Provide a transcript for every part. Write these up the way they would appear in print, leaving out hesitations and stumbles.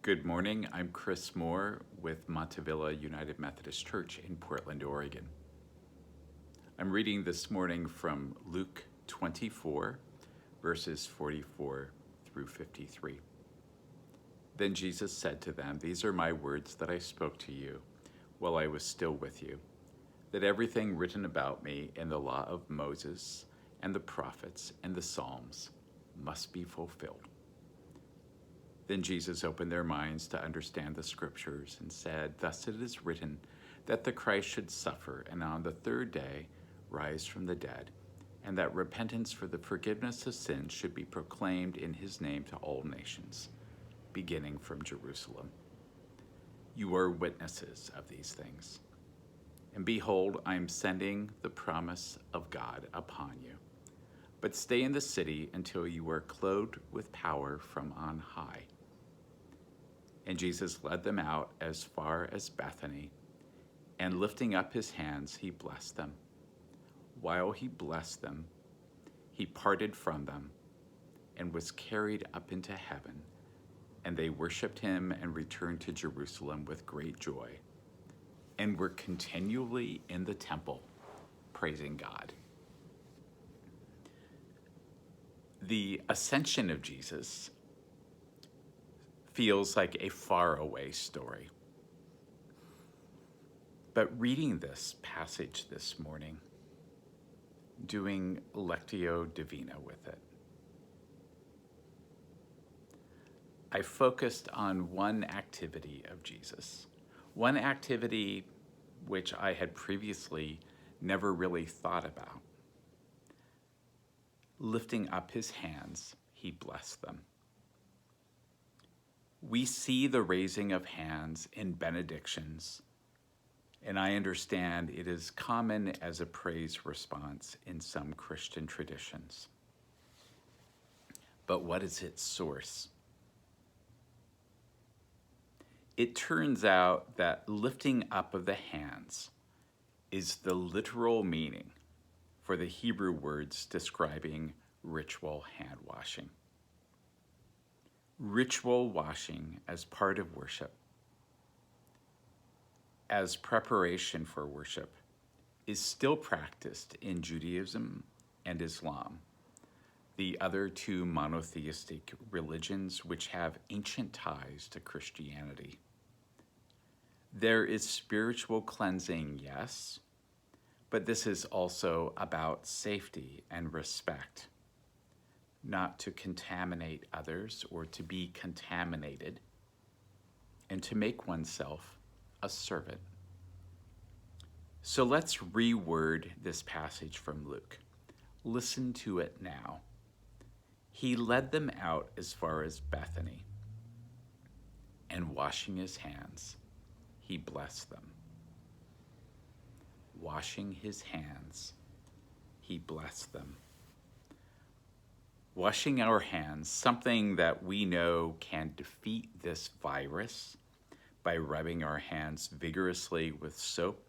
Good morning. I'm Chris Moore with Montevilla United Methodist Church in Portland, Oregon. I'm reading this morning from Luke 24, verses 44 through 53. Then Jesus said to them, "These are my words that I spoke to you while I was still with you, that everything written about me in the law of Moses and the prophets and the Psalms must be fulfilled." Then Jesus opened their minds to understand the scriptures and said, "Thus it is written that the Christ should suffer and on the third day rise from the dead, and that repentance for the forgiveness of sins should be proclaimed in his name to all nations, beginning from Jerusalem. You are witnesses of these things. And behold, I am sending the promise of God upon you. But stay in the city until you are clothed with power from on high." And Jesus led them out as far as Bethany, and lifting up his hands, he blessed them. While he blessed them, he parted from them and was carried up into heaven, and they worshiped him and returned to Jerusalem with great joy, and were continually in the temple praising God. The Ascension of Jesus feels like a faraway story. But reading this passage this morning, doing Lectio Divina with it, I focused on one activity of Jesus, one activity which I had previously never really thought about. Lifting up his hands, he blessed them. We see the raising of hands in benedictions, and I understand it is common as a praise response in some Christian traditions. But what is its source? It turns out that lifting up of the hands is the literal meaning for the Hebrew words describing ritual hand washing. Ritual washing as part of worship, as preparation for worship, is still practiced in Judaism and Islam, the other two monotheistic religions which have ancient ties to Christianity. There is spiritual cleansing, yes, but this is also about safety and respect, not to contaminate others or to be contaminated, and to make oneself a servant. So let's reword this passage from Luke. Listen to it now. He led them out as far as Bethany, and washing his hands, he blessed them. Washing his hands, he blessed them. Washing our hands, something that we know can defeat this virus by rubbing our hands vigorously with soap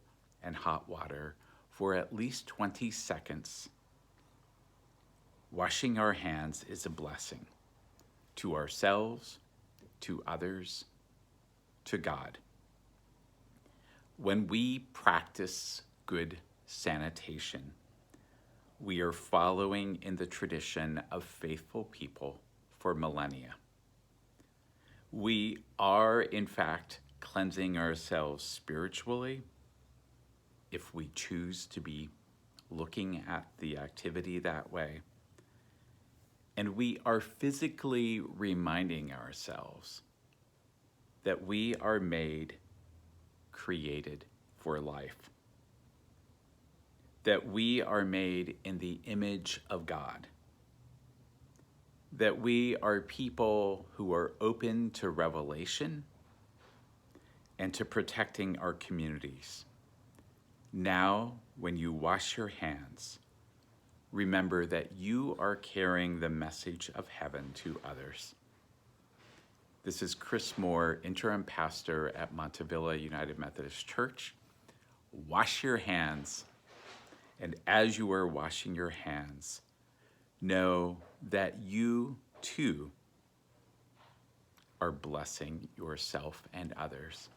and hot water for at least 20 seconds. Washing our hands is a blessing to ourselves, to others, to God. When we practice good sanitation, we are following in the tradition of faithful people for millennia. We are, in fact, cleansing ourselves spiritually if we choose to be looking at the activity that way. And we are physically reminding ourselves that we are made, created for life, that we are made in the image of God, that we are people who are open to revelation and to protecting our communities. Now, when you wash your hands, remember that you are carrying the message of heaven to others. This is Chris Moore, interim pastor at Montevilla United Methodist Church. Wash your hands. And as you are washing your hands, know that you too are blessing yourself and others.